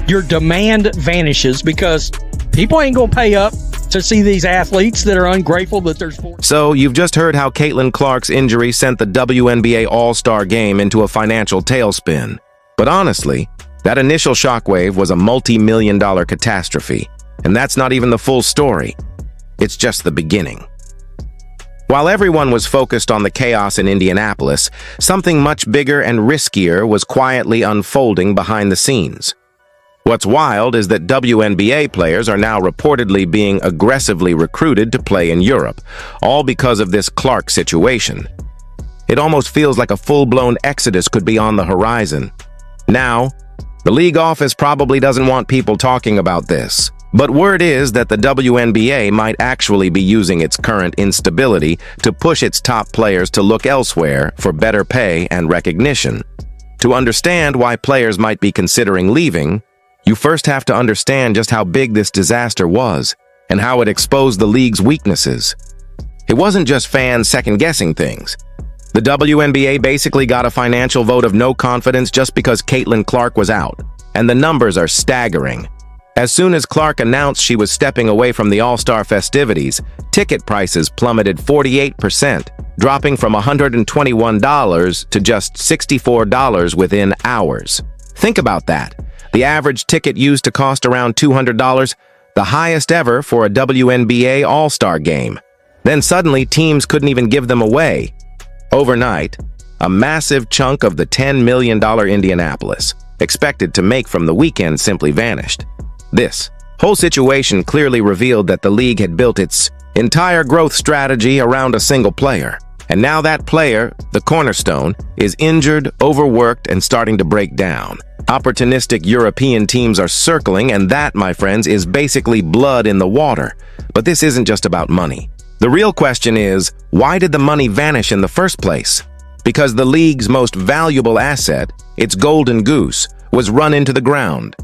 your demand vanishes because people ain't going to pay up to see these athletes that are ungrateful that there's sports. So, you've just heard how Caitlin Clark's injury sent the WNBA All-Star Game into a financial tailspin. But honestly, that initial shockwave was a multi-million-dollar catastrophe, and that's not even the full story. It's just the beginning. While everyone was focused on the chaos in Indianapolis, something much bigger and riskier was quietly unfolding behind the scenes. What's wild is that WNBA players are now reportedly being aggressively recruited to play in Europe, all because of this Clark situation. It almost feels like a full-blown exodus could be on the horizon. Now, the league office probably doesn't want people talking about this, but word is that the WNBA might actually be using its current instability to push its top players to look elsewhere for better pay and recognition. To understand why players might be considering leaving, you first have to understand just how big this disaster was and how it exposed the league's weaknesses. It wasn't just fans second-guessing things. The WNBA basically got a financial vote of no confidence just because Caitlin Clark was out, and the numbers are staggering. As soon as Clark announced she was stepping away from the All-Star festivities, ticket prices plummeted 48%, dropping from $121 to just $64 within hours. Think about that. The average ticket used to cost around $200, the highest ever for a WNBA All-Star game. Then suddenly, teams couldn't even give them away. Overnight, a massive chunk of the $10 million Indianapolis expected to make from the weekend simply vanished. This whole situation clearly revealed that the league had built its entire growth strategy around a single player. And now that player, the cornerstone, is injured, overworked, and starting to break down. Opportunistic European teams are circling, and that, my friends, is basically blood in the water. But this isn't just about money. The real question is, why did the money vanish in the first place? Because the league's most valuable asset, its golden goose, was run into the ground.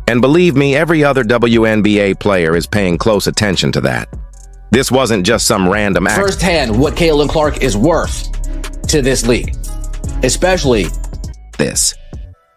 And believe me, every other WNBA player is paying close attention to that. This wasn't just some random act. Firsthand what Caitlin Clark is worth to this league, especially this.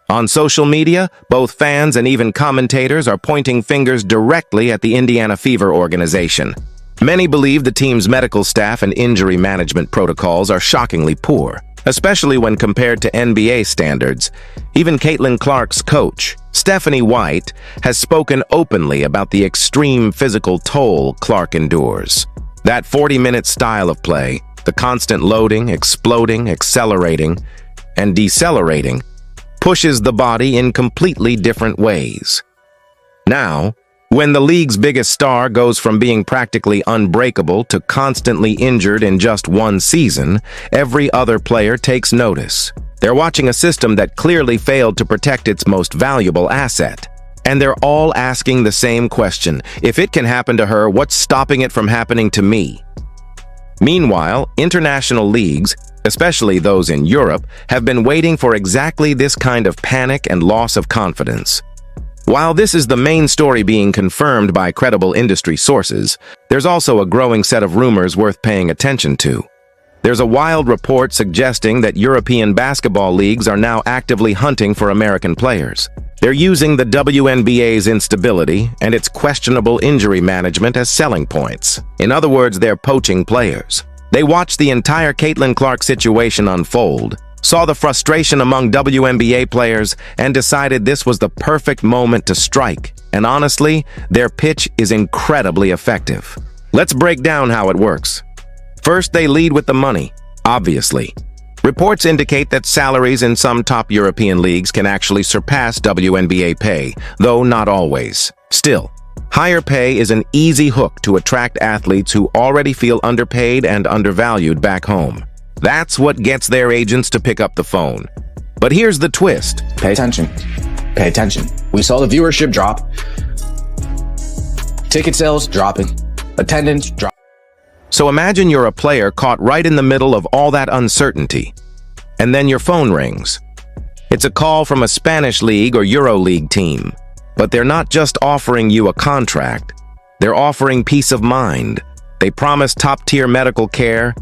On social media, both fans and even commentators are pointing fingers directly at the Indiana Fever organization. Many believe the team's medical staff and injury management protocols are shockingly poor, especially when compared to NBA standards. Even Caitlin Clark's coach, Stephanie White, has spoken openly about the extreme physical toll Clark endures. That 40-minute style of play, the constant loading, exploding, accelerating, and decelerating, pushes the body in completely different ways. Now, when the league's biggest star goes from being practically unbreakable to constantly injured in just one season, every other player takes notice. They're watching a system that clearly failed to protect its most valuable asset. And they're all asking the same question: if it can happen to her, what's stopping it from happening to me? Meanwhile, international leagues, especially those in Europe, have been waiting for exactly this kind of panic and loss of confidence. While this is the main story being confirmed by credible industry sources, there's also a growing set of rumors worth paying attention to. There's a wild report suggesting that European basketball leagues are now actively hunting for American players. They're using the WNBA's instability and its questionable injury management as selling points. In other words, they're poaching players. They watched the entire Caitlin Clark situation unfold, saw the frustration among WNBA players, and decided this was the perfect moment to strike. And honestly, their pitch is incredibly effective. Let's break down how it works. First, they lead with the money, obviously. Reports indicate that salaries in some top European leagues can actually surpass WNBA pay, though not always. Still, higher pay is an easy hook to attract athletes who already feel underpaid and undervalued back home. That's what gets their agents to pick up the phone. But here's the twist. pay attention. Pay attention. We saw the viewership drop, ticket sales dropping, attendance dropping. So imagine you're a player caught right in the middle of all that uncertainty, and then your phone rings. It's a call from a Spanish League or Euro League team, but they're not just offering you a contract, they're offering peace of mind. They promise top-tier medical care,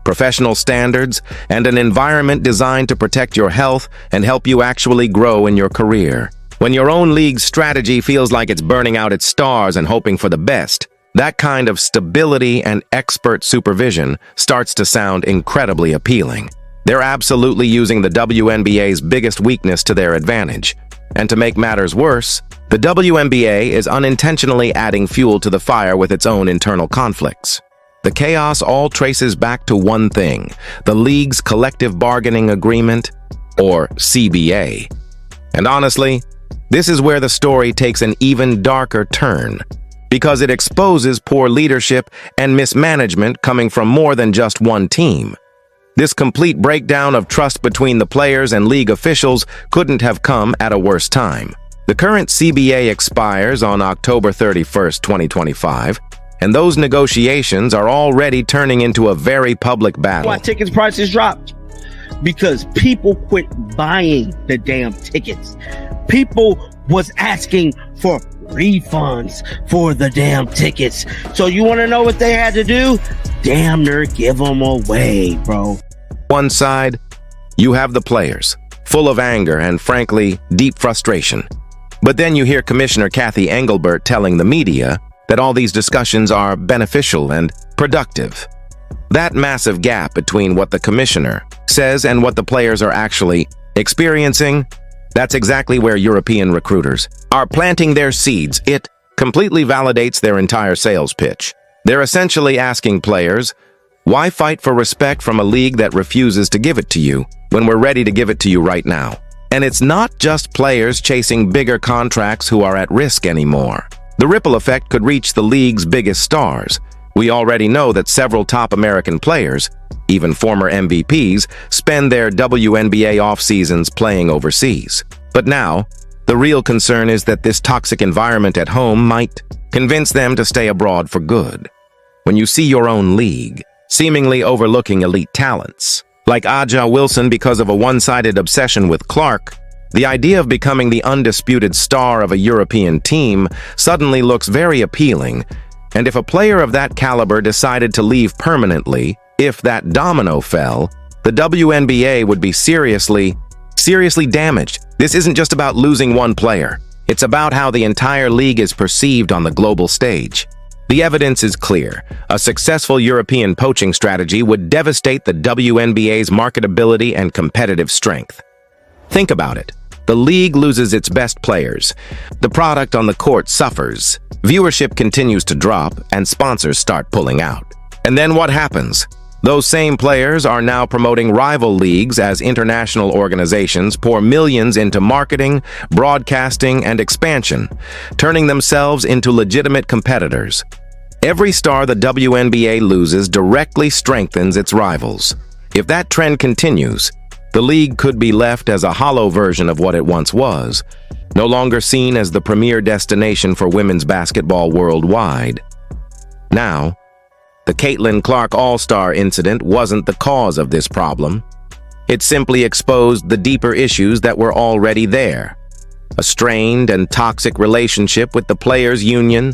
professional standards, and an environment designed to protect your health and help you actually grow in your career. When your own league's strategy feels like it's burning out its stars and hoping for the best, that kind of stability and expert supervision starts to sound incredibly appealing. They're absolutely using the WNBA's biggest weakness to their advantage. And to make matters worse, the WNBA is unintentionally adding fuel to the fire with its own internal conflicts. The chaos all traces back to one thing: the league's collective bargaining agreement, or CBA. And honestly, this is where the story takes an even darker turn, because it exposes poor leadership and mismanagement coming from more than just one team. This complete breakdown of trust between the players and league officials couldn't have come at a worse time. The current CBA expires on October 31st, 2025, and those negotiations are already turning into a very public battle. Why tickets prices dropped? Because people quit buying the damn tickets. People was asking for refunds for the damn tickets. So you want to know what they had to do? Damn near give them away, bro. One side, you have the players, full of anger and, frankly, deep frustration. But then you hear Commissioner Kathy Engelbert telling the media that all these discussions are beneficial and productive. That massive gap between what the commissioner says and what the players are actually experiencing, that's exactly where European recruiters are planting their seeds. It completely validates their entire sales pitch. They're essentially asking players, why fight for respect from a league that refuses to give it to you when we're ready to give it to you right now? And it's not just players chasing bigger contracts who are at risk anymore. The ripple effect could reach the league's biggest stars. We already know that several top American players, even former MVPs, spend their WNBA off-seasons playing overseas. But now, the real concern is that this toxic environment at home might convince them to stay abroad for good. When you see your own league seemingly overlooking elite talents, like Aja Wilson because of a one-sided obsession with Clark, the idea of becoming the undisputed star of a European team suddenly looks very appealing. And if a player of that caliber decided to leave permanently, if that domino fell, the WNBA would be seriously damaged. This isn't just about losing one player. It's about how the entire league is perceived on the global stage. The evidence is clear. A successful European poaching strategy would devastate the WNBA's marketability and competitive strength. Think about it. The league loses its best players. The product on the court suffers. Viewership continues to drop, and sponsors start pulling out. And then what happens? Those same players are now promoting rival leagues as international organizations pour millions into marketing, broadcasting, and expansion, turning themselves into legitimate competitors. Every star the WNBA loses directly strengthens its rivals. If that trend continues, the league could be left as a hollow version of what it once was, no longer seen as the premier destination for women's basketball worldwide. Now, the Caitlin Clark All-Star incident wasn't the cause of this problem. It simply exposed the deeper issues that were already there. A strained and toxic relationship with the players' union,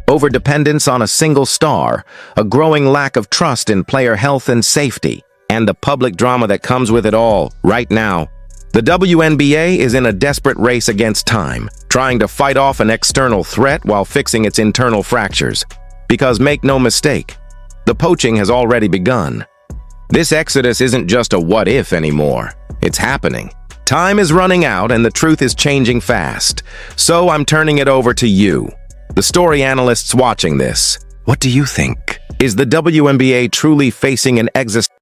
overdependence on a single star, a growing lack of trust in player health and safety, and the public drama that comes with it all. Right now, the WNBA is in a desperate race against time, trying to fight off an external threat while fixing its internal fractures. Because make no mistake, the poaching has already begun. This exodus isn't just a what-if anymore. It's happening. Time is running out and the truth is changing fast. So I'm turning it over to you, the story analysts watching this. What do you think? Is the WNBA truly facing an existential